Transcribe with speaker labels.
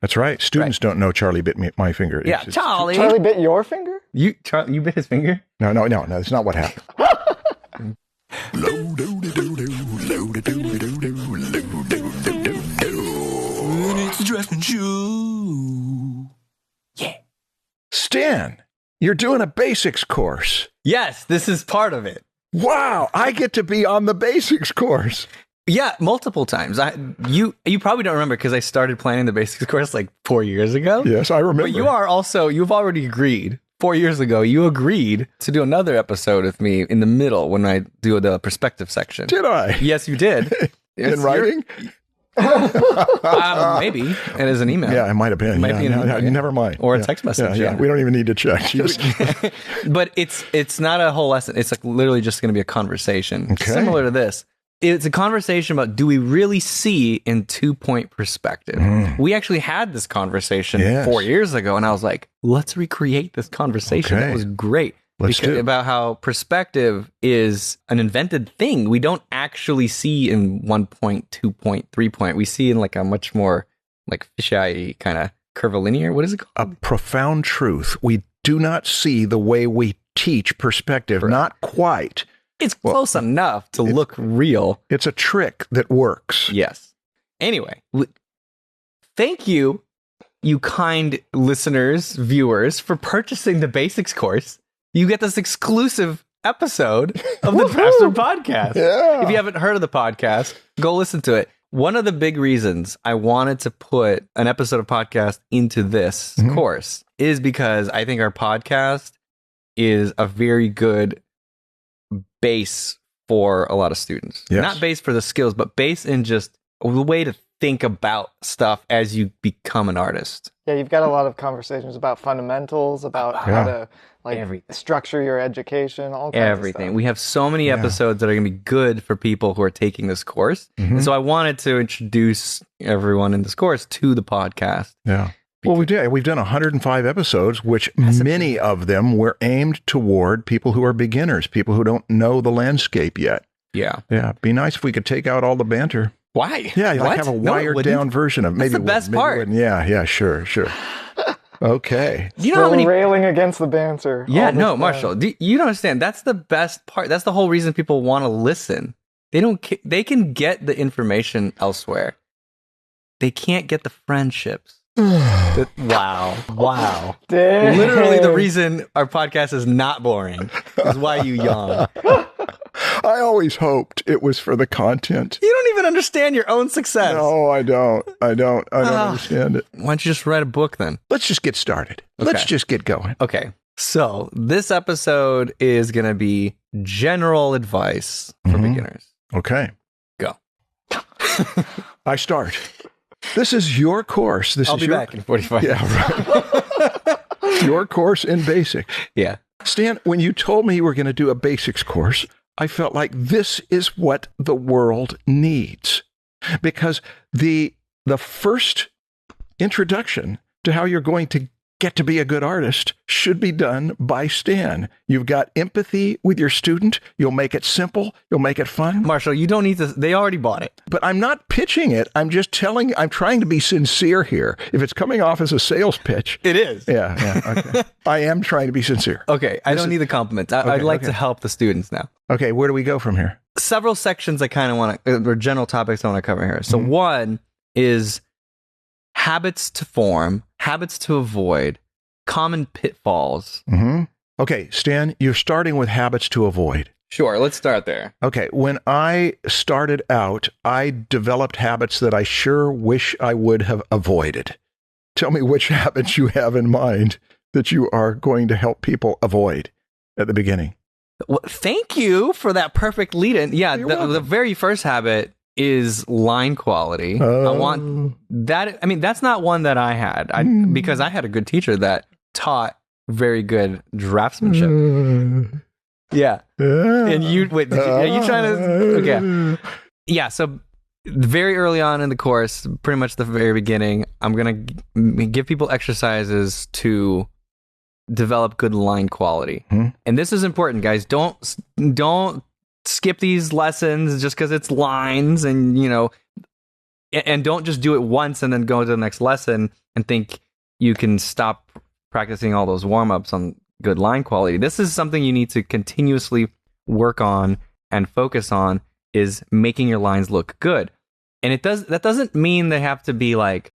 Speaker 1: That's right. Students don't know Charlie bit my finger.
Speaker 2: Yeah, Charlie.
Speaker 3: Charlie bit your finger?
Speaker 2: You bit his finger?
Speaker 1: No, that's not what happened.
Speaker 4: It's the Dressman Show.
Speaker 2: Yeah.
Speaker 1: Stan, you're doing a basics course.
Speaker 2: Yes, this is part of it.
Speaker 1: Wow, I get to be on the basics course.
Speaker 2: Yeah, multiple times. You probably don't remember because I started planning the basics course like 4 years ago.
Speaker 1: Yes, I remember.
Speaker 2: But you've already agreed. 4 years ago, you agreed to do another episode with me in the middle when I do the perspective section.
Speaker 1: Did I?
Speaker 2: Yes, you did.
Speaker 1: In writing?
Speaker 2: Maybe. It is an email.
Speaker 1: Yeah, it might have been. Never mind.
Speaker 2: Or a text message.
Speaker 1: Yeah. We don't even need to check.
Speaker 2: But it's not a whole lesson. It's like literally just going to be a conversation.
Speaker 1: Okay.
Speaker 2: Similar to this. It's a conversation about, do we really see in 2-point perspective? We actually had this conversation 4 years ago, and I was like, let's recreate this conversation.
Speaker 1: Okay.
Speaker 2: That was great.
Speaker 1: Let's do it.
Speaker 2: About how perspective is an invented thing. We don't actually see in 1 point, 2 point, 3 point. We see in like a much more like fisheye kind of curvilinear. What is it called?
Speaker 1: A profound truth. We do not see the way we teach perspective.
Speaker 2: Correct.
Speaker 1: Not quite.
Speaker 2: It's close enough to look real.
Speaker 1: It's a trick that works.
Speaker 2: Yes. Anyway, thank you, you kind listeners, viewers, for purchasing the basics course. You get this exclusive episode of the Draftsman podcast.
Speaker 1: Yeah.
Speaker 2: If you haven't heard of the podcast, go listen to it. One of the big reasons I wanted to put an episode of podcast into this course is because I think our podcast is a very good base for a lot of students.
Speaker 1: Yes.
Speaker 2: Not base for the skills, but base in just the way to think about stuff as you become an artist.
Speaker 3: Yeah, you've got a lot of conversations about fundamentals, about how to structure your education, all kinds of stuff.
Speaker 2: We have so many episodes that are going to be good for people who are taking this course. And so I wanted to introduce everyone in this course to the podcast.
Speaker 1: Yeah. Well, we've done 105 episodes, which many of them were aimed toward people who are beginners, people who don't know the landscape yet.
Speaker 2: Yeah.
Speaker 1: Yeah. Be nice if we could take out all the banter.
Speaker 2: Why?
Speaker 1: Yeah, like have a wired down version of maybe
Speaker 2: the best part.
Speaker 1: Yeah, sure. Okay.
Speaker 2: Do you know how many
Speaker 3: railing against the banter?
Speaker 2: Yeah, no, Marshall. You don't understand. That's the best part. That's the whole reason people want to listen. They can get the information elsewhere. They can't get the friendships. Wow.
Speaker 3: Dang.
Speaker 2: Literally the reason our podcast is not boring is why you yawn.
Speaker 1: I always hoped it was for the content.
Speaker 2: You don't even understand your own success.
Speaker 1: No, I don't understand it.
Speaker 2: Why don't you just write a book then?
Speaker 1: Let's just get started.
Speaker 2: Okay.
Speaker 1: Let's just get going.
Speaker 2: Okay. So this episode is going to be general advice for beginners.
Speaker 1: Okay.
Speaker 2: Go.
Speaker 1: I start. This is your course.
Speaker 2: I'll be back in 45 minutes.
Speaker 1: Yeah, right. Your course in basics.
Speaker 2: Yeah.
Speaker 1: Stan, when you told me you were going to do a basics course, I felt like this is what the world needs. Because the first introduction to how you're going to get to be a good artist should be done by Stan. You've got empathy with your student. You'll make it simple. You'll make it fun.
Speaker 2: Marshall, you don't need to. They already bought it.
Speaker 1: But I'm not pitching it. I'm trying to be sincere here. If it's coming off as a sales pitch.
Speaker 2: It is.
Speaker 1: Yeah. Okay. I am trying to be sincere.
Speaker 2: Okay. I don't need the compliments. I'd like to help the students now.
Speaker 1: Okay. Where do we go from here?
Speaker 2: Several sections I kind of want to, or general topics I want to cover here. So one is habits to form, habits to avoid, common pitfalls.
Speaker 1: Okay, Stan, you're starting with habits to avoid.
Speaker 2: Sure, let's start there.
Speaker 1: Okay, when I started out, I developed habits that I sure wish I would have avoided. Tell me which habits you have in mind that you are going to help people avoid at the beginning.
Speaker 2: Well, thank you for that perfect lead-in. Yeah, the very first habit is line quality. I want that. I mean, that's not one that I had because I had a good teacher that taught very good draftsmanship. Yeah. And you are you trying to? Okay. Yeah. So very early on in the course, pretty much the very beginning, I'm going to give people exercises to develop good line quality. And this is important, guys. Don't skip these lessons just because it's lines and, and don't just do it once and then go to the next lesson and think you can stop practicing all those warm-ups on good line quality. This is something you need to continuously work on and focus on, is making your lines look good. And that doesn't mean they have to be like